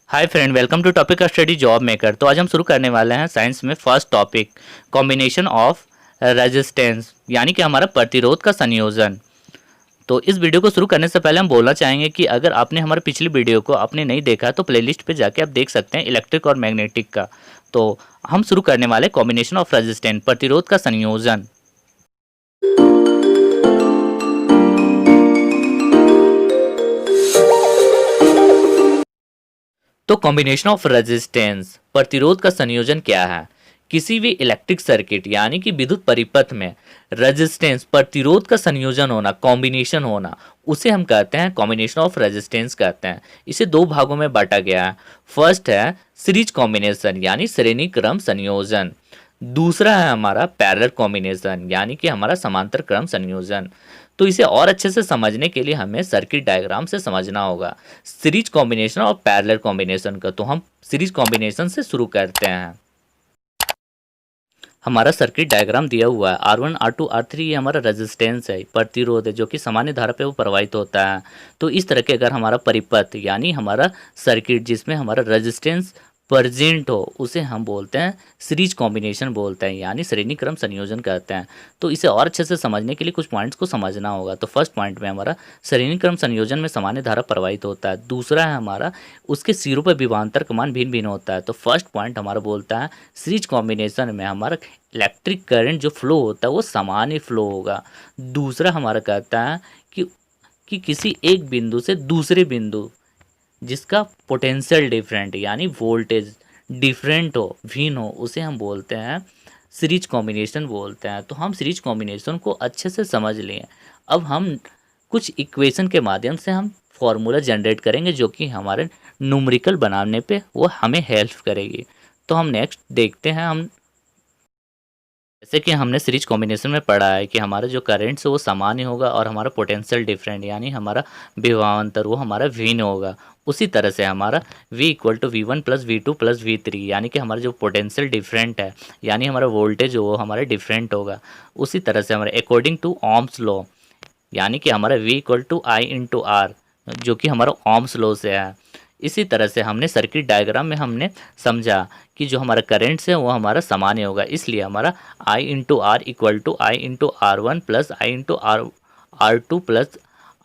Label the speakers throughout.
Speaker 1: Hi friend, welcome to topic of study job maker. तो आज हम शुरू करने वाले हैं साइंस में first topic combination of resistance, यानी कि हमारा प्रतिरोध का संयोजन। तो इस वीडियो को शुरू करने से पहले हम बोलना चाहेंगे कि अगर आपने हमारे पिछली वीडियो को आपने नहीं देखा तो प्लेलिस्ट पे जाके आप देख सकते हैं इलेक्ट्रिक और मैग्नेटिक का। तो हम शुरू करने वाले कॉम्बिनेशन ऑफ रेजिस्टेंस, प्रतिरोध का संयोजन। तो कॉम्बिनेशन ऑफ रेजिस्टेंस, प्रतिरोध का संयोजन क्या है? किसी भी इलेक्ट्रिक सर्किट यानी कि विद्युत परिपथ में रेजिस्टेंस, प्रतिरोध का संयोजन होना, कॉम्बिनेशन होना, उसे हम कहते हैं कॉम्बिनेशन ऑफ रेजिस्टेंस कहते हैं। इसे दो भागों में बांटा गया है। फर्स्ट है सीरीज कॉम्बिनेशन यानी श्रेणी क्रम संयोजन। दूसरा है हमारा पैरेलल कॉम्बिनेशन यानी कि हमारा समांतर क्रम संयोजन। तो इसे और अच्छे से समझने के लिए हमें सर्किट डायग्राम से समझना होगा सीरीज कॉम्बिनेशन और पैरेलल कॉम्बिनेशन का। तो हम सीरीज कॉम्बिनेशन से शुरू करते हैं। हमारा सर्किट डायग्राम दिया हुआ है। R1 R2 R3 ये हमारा रेजिस्टेंस है, प्रतिरोध है, जो कि सामान्य धारा पे वो प्रवाहित होता है। तो इस तरह के अगर हमारा परिपथ यानी हमारा सर्किट जिसमें हमारा रेजिस्टेंस प्रेजेंट हो उसे हम बोलते हैं सीरीज कॉम्बिनेशन बोलते हैं, यानी श्रेणी क्रम संयोजन कहते हैं। तो इसे और अच्छे से समझने के लिए कुछ पॉइंट्स को समझना होगा। तो फर्स्ट पॉइंट में हमारा श्रेणी क्रम संयोजन में सामान्य धारा प्रवाहित होता है। दूसरा है हमारा उसके सिरों पर विभवांतर का मान भिन्न भिन्न होता है। तो फर्स्ट पॉइंट हमारा बोलता है सीरीज कॉम्बिनेशन में हमारा इलेक्ट्रिक करंट जो फ्लो होता है वो सामान्य फ्लो होगा। दूसरा हमारा कहता है कि किसी एक बिंदु से दूसरे बिंदु जिसका पोटेंशियल डिफरेंट यानी वोल्टेज डिफरेंट हो, भिन्न हो, उसे हम बोलते हैं सीरीज कॉम्बिनेशन बोलते हैं। तो हम सीरीज कॉम्बिनेशन को अच्छे से समझ लें। अब हम कुछ इक्वेशन के माध्यम से हम फॉर्मूला जनरेट करेंगे जो कि हमारे न्यूमेरिकल बनाने पे वो हमें हेल्प करेगी। तो हम नेक्स्ट देखते हैं। हम जैसे कि हमने सीरीज कॉम्बिनेशन में पढ़ा है कि हमारा जो करंट है वो सामान्य होगा और हमारा पोटेंशियल डिफरेंट यानी हमारा विभवांतर वो हमारा भिन्न होगा। उसी तरह से हमारा V equal to V1 plus V2 plus V3 यानी कि हमारा जो पोटेंशियल डिफरेंट है यानी हमारा वोल्टेज वो हमारा डिफरेंट होगा। उसी तरह से हमारा अकॉर्डिंग टू ओम्स लॉ यानी कि हमारा V equal to I into R जो कि हमारा ओम्स लॉ से है। इसी तरह से हमने सर्किट डायग्राम में हमने समझा कि जो हमारा करंट है वो हमारा सामान्य होगा, इसलिए हमारा I into R equal to I into R1 plus I into R2 plus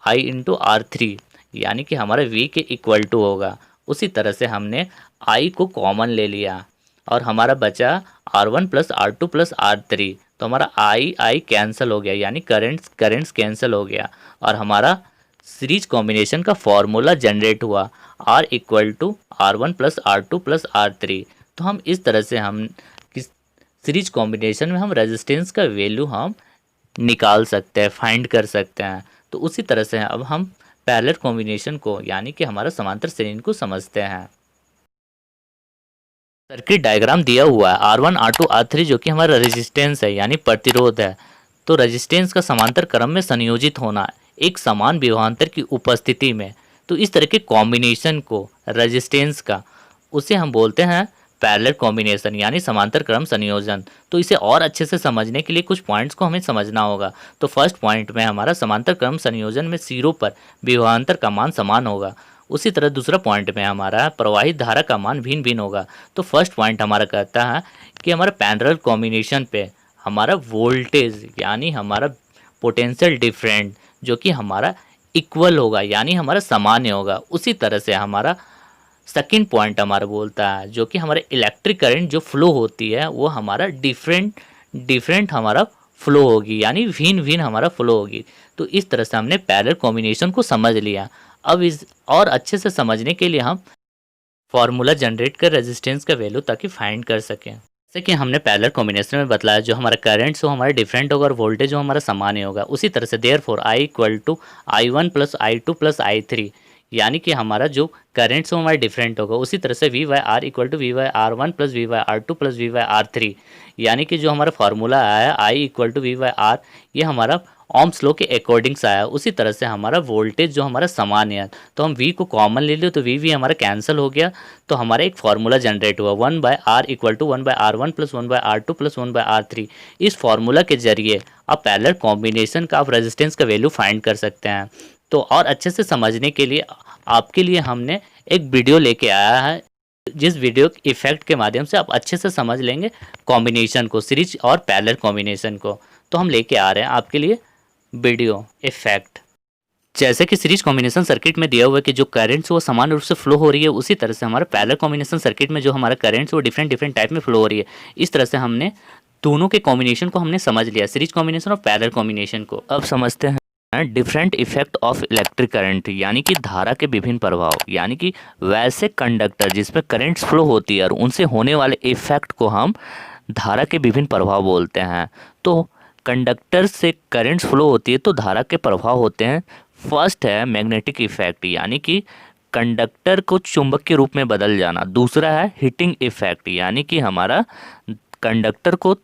Speaker 1: I into R3 यानी कि हमारा V के इक्वल टू होगा। उसी तरह से हमने I को कॉमन ले लिया और हमारा बचा R1 plus R2 plus R3। तो हमारा I कैंसिल हो गया यानी करंट्स कैंसिल हो गया और हमारा सीरीज कॉम्बिनेशन का फॉर्मूला जनरेट हुआ R equal to R1 plus R2 plus R3। तो हम इस तरह से हम किस सीरीज कॉम्बिनेशन में हम रेजिस्टेंस का वैल्यू हम निकाल सकते हैं, फाइंड कर सकते हैं। तो उसी तरह से अब हम पैरेलल कॉम्बिनेशन को यानी कि हमारा समांतर श्रेणी को समझते हैं। सर्किट डायग्राम दिया हुआ है R1 R2 R3 जो कि हमारा रेजिस्टेंस है यानी प्रतिरोध है। तो रेजिस्टेंस का समांतर क्रम में संयोजित होना एक समान विभवांतर की उपस्थिति में। तो इस तरह के कॉम्बिनेशन को रेजिस्टेंस का उसे हम बोलते हैं पैरेलल कॉम्बिनेशन यानी समांतर क्रम संयोजन। तो इसे और अच्छे से समझने के लिए कुछ पॉइंट्स को हमें समझना होगा। तो फर्स्ट पॉइंट में हमारा समांतर क्रम संयोजन में सिरों पर विभवांतर का मान समान होगा। उसी तरह दूसरा पॉइंट में हमारा प्रवाहित धारा का मान भिन्न भिन्न होगा। तो फर्स्ट पॉइंट हमारा कहता है कि हमारा पैरेलल कॉम्बिनेशन पे हमारा वोल्टेज यानी हमारा पोटेंशियल डिफरेंट जो कि हमारा इक्वल होगा यानी हमारा सामान्य होगा। उसी तरह से हमारा सेकंड पॉइंट हमारा बोलता है जो कि हमारे इलेक्ट्रिक करंट जो फ्लो होती है वो हमारा डिफरेंट हमारा फ्लो होगी यानी भिन्न भिन्न हमारा फ्लो होगी। तो इस तरह से हमने पैरेलल कॉम्बिनेशन को समझ लिया। अब इस और अच्छे से समझने के लिए हम फॉर्मूला जनरेट कर रेजिस्टेंस का वैल्यू ताकि फाइंड कर सकें। जैसे कि हमने पैरेलल कॉम्बिनेशन में बतलाया जो हमारा करंट हो हमारा डिफरेंट होगा और वोल्टेज हो हमारा सामान्य होगा। उसी तरह से therefore I equal to I1 plus I2 plus I3 यानी कि हमारा जो करंट हो हमारा डिफरेंट होगा। उसी तरह से V by R equal to V by R1 plus V by R2 plus V by R3 यानी कि जो हमारा फार्मूला आया है I equal to V by R ये हमारा ओम्स लॉ के अकॉर्डिंग्स आया। उसी तरह से हमारा वोल्टेज जो हमारा सामान्य है तो हम V को कॉमन ले लियो तो V हमारा कैंसिल हो गया। तो हमारा एक फार्मूला जनरेट हुआ 1 by R equal to 1 by R1 plus 1 by R2 plus 1 by R3। इस फार्मूला के जरिए आप पैरेलल कॉम्बिनेशन का आप रेजिस्टेंस का वैल्यू फाइंड कर सकते हैं। तो और अच्छे से समझने के लिए आपके लिए हमने एक वीडियो लेके आया है, जिस वीडियो के इफेक्ट के माध्यम से आप अच्छे से समझ लेंगे कॉम्बिनेशन को, सीरीज और पैरेलल कॉम्बिनेशन को। तो हम लेके आ रहे हैं आपके लिए वीडियो इफेक्ट। जैसे कि सीरीज कॉम्बिनेशन सर्किट में दिया हुआ है कि जो करंट्स वो समान रूप से फ्लो हो रही है, उसी तरह से हमारा पैरेलल कॉम्बिनेशन सर्किट में जो हमारा करंट्स वो डिफरेंट डिफरेंट टाइप में फ्लो हो रही है। इस तरह से हमने दोनों के कॉम्बिनेशन को हमने समझ लिया, सीरीज कॉम्बिनेशन और पैरेलल कॉम्बिनेशन को। अब समझते हैं different effect of electric current, यानी कि धारा के विभिन्न प्रभाव, यानी कि वैसे कंडक्टर जिसमें करंट्स फ्लो होती है और उनसे होने वाले इफेक्ट को हम धारा के विभिन्न प्रभाव बोलते हैं। तो कंडक्टर से करंट्स फ्लो होती है तो धारा के प्रभाव होते हैं। फर्स्ट है मैग्नेटिक इफेक्ट, यानी कि कंडक्टर को चुंबक के रूप में बदल जाना। दूसरा है हीटिंग इफेक्ट, यानी कि हमारा कंडक्टर को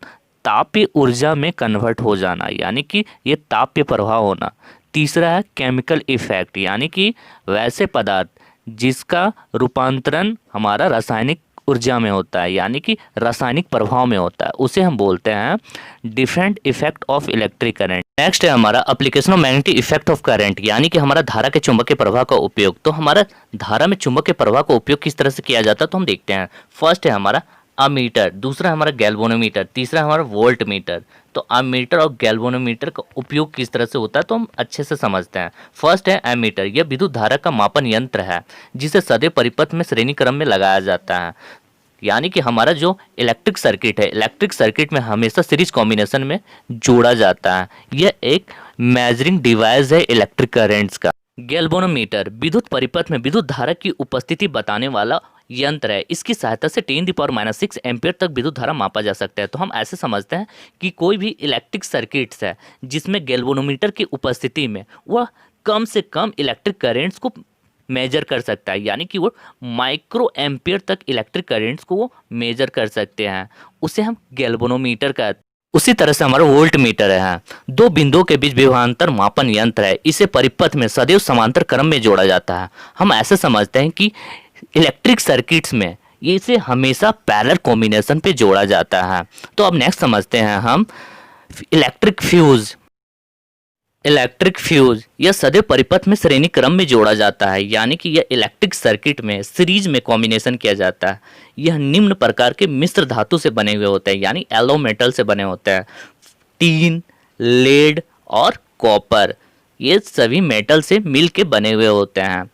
Speaker 1: तापीय ऊर्जा में कन्वर्ट हो जाना, यानी कि ये तापीय प्रभाव होना। तीसरा है केमिकल इफेक्ट, यानी कि वैसे पदार्थ जिसका रूपांतरण हमारा रासायनिक ऊर्जा में होता है, यानी कि रासायनिक प्रभाव में होता है, उसे हम बोलते हैं different effect of electric current. Next है हमारा application of magnetic effect of current, यानी कि हमारा धारा के चुंबकीय प्रभाव का उपयोग। तो हमारा धारा में चुंबकीय प्रभाव का उपयोग किस तरह से किया जाता है तो हम देखते हैं। फर्स्ट है हमारा अमीटर, दूसरा हमारा गैल्वेनोमीटर, तीसरा हमारा वोल्ट मीटर। तो अमीटर और गैल्वेनोमीटर का उपयोग किस तरह से होता है तो हम अच्छे से समझते हैं। फर्स्ट है एमीटर, यह विद्युत धारा का मापन यंत्र है जिसे सदैव परिपथ में श्रेणी क्रम में लगाया जाता है। यानी कि हमारा जो इलेक्ट्रिक सर्किट है, इलेक्ट्रिक सर्किट में हमेशा सीरीज कॉम्बिनेशन में जोड़ा जाता है। यह एक मेजरिंग डिवाइस है इलेक्ट्रिक करेंट्स का। गैल्वेनोमीटर विद्युत परिपथ में विद्युत धारा की उपस्थिति बताने वाला यंत्र है। इसकी सहायता से 10⁻⁶ एम्पियर तक विद्युत धारा मापा जा सकता है। तो हम ऐसे समझते हैं कि कोई भी इलेक्ट्रिक सर्किट्स है जिसमें गैल्वेनोमीटर की उपस्थिति में वह कम से कम इलेक्ट्रिक करेंट्स को मेजर कर सकता है, यानी कि वो माइक्रो एम्पियर तक इलेक्ट्रिक करेंट्स को वो मेजर कर सकते हैं, उसे हम गैल्वेनोमीटर कहते हैं। उसी तरह से हमारा वोल्ट मीटर है, दो बिंदुओं के बीच विभवांतर मापन यंत्र है। इसे परिपथ में सदैव समांतर क्रम में जोड़ा जाता है। हम ऐसे समझते हैं कि इलेक्ट्रिक सर्किट्स में इसे हमेशा पैरेलल कॉम्बिनेशन पे जोड़ा जाता है। तो अब नेक्स्ट समझते हैं हम इलेक्ट्रिक फ्यूज। इलेक्ट्रिक फ्यूज यह सदैव परिपथ में श्रेणी क्रम में जोड़ा जाता है, यानी कि यह इलेक्ट्रिक सर्किट में सीरीज में कॉम्बिनेशन किया जाता है। यह निम्न प्रकार के मिश्र धातु से बने हुए होते हैं, यानी एलो मेटल से बने होते हैं। टीन, लेड और कॉपर, ये सभी मेटल से मिल के बने हुए होते हैं।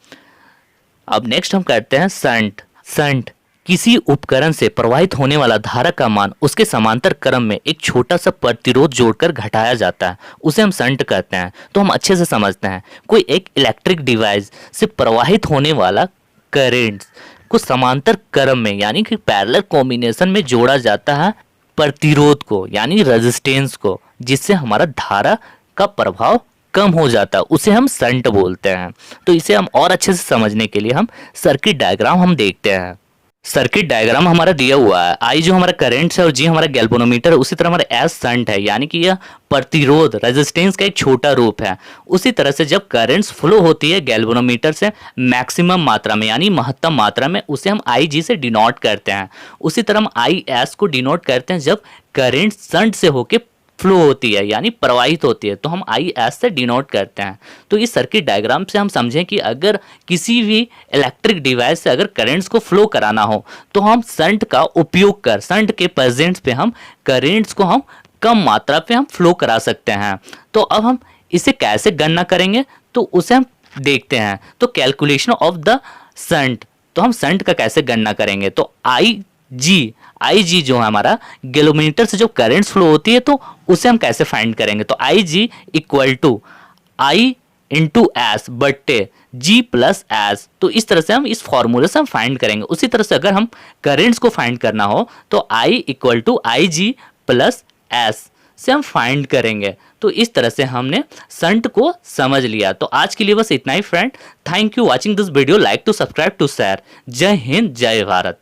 Speaker 1: अब नेक्स्ट हम करते हैं संट। संट किसी उपकरण से प्रवाहित होने वाला धारा का मान उसके समांतर क्रम में एक छोटा सा प्रतिरोध जोड़कर घटाया जाता है, उसे हम संट कहते हैं। तो हम अच्छे से समझते हैं, कोई एक इलेक्ट्रिक डिवाइस से प्रवाहित होने वाला करंट को समांतर क्रम में यानी कि पैरेलल कॉम्बिनेशन में जोड़ा जाता है प्रतिरोध को, यानी रेजिस्टेंस को, जिससे हमारा धारा का प्रभाव कम हो जाता है, उसे हम संट बोलते हैं। तो इसे हम और अच्छे से समझने के लिए हम सर्किट डायग्राम हम देखते हैं। सर्किट डायग्राम हमारा दिया हुआ है, आई जो हमारा करंट है और जी हमारा गैल्वेनोमीटर है, उसी तरह हमारा एस संट है, यानी कि यह प्रतिरोध रेजिस्टेंस का एक छोटा रूप है। उसी तरह से जब करंट्स फ्लो होती है गैल्वेनोमीटर से मैक्सिमम मात्रा में यानी महत्तम मात्रा में, उसे हम आई जी से डिनोट करते हैं। उसी तरह हम आई एस को डिनोट करते हैं जब करंट संट से होके फ्लो होती है यानी प्रवाहित होती है, तो हम आई एस से डिनोट करते हैं। तो इस सर्किट डायग्राम से हम समझें कि अगर किसी भी इलेक्ट्रिक डिवाइस से अगर करंट्स को फ्लो कराना हो तो हम संट का उपयोग कर संट के प्रेजेंस पे हम करंट्स को हम कम मात्रा पे हम फ्लो करा सकते हैं। तो अब हम इसे कैसे गणना करेंगे तो उसे हम देखते हैं। तो कैलकुलेशन ऑफ द संट, तो हम संट का कैसे गणना करेंगे, तो आई जी जो है हमारा गैल्वेनोमीटर से जो करंट्स फ्लो होती है तो उसे हम कैसे फाइंड करेंगे, तो I G equal to I into S बट्टे जी प्लस एस। तो इस तरह से हम इस फॉर्मूले से हम फाइंड करेंगे। उसी तरह से अगर हम करंट्स को फाइंड करना हो तो I equal to I G plus S से हम फाइंड करेंगे। तो इस तरह से हमने संट को समझ लिया। तो आज के लिए बस इतना ही friend. Thank you watching this video, like to subscribe to share. जय हिंद, जय भारत।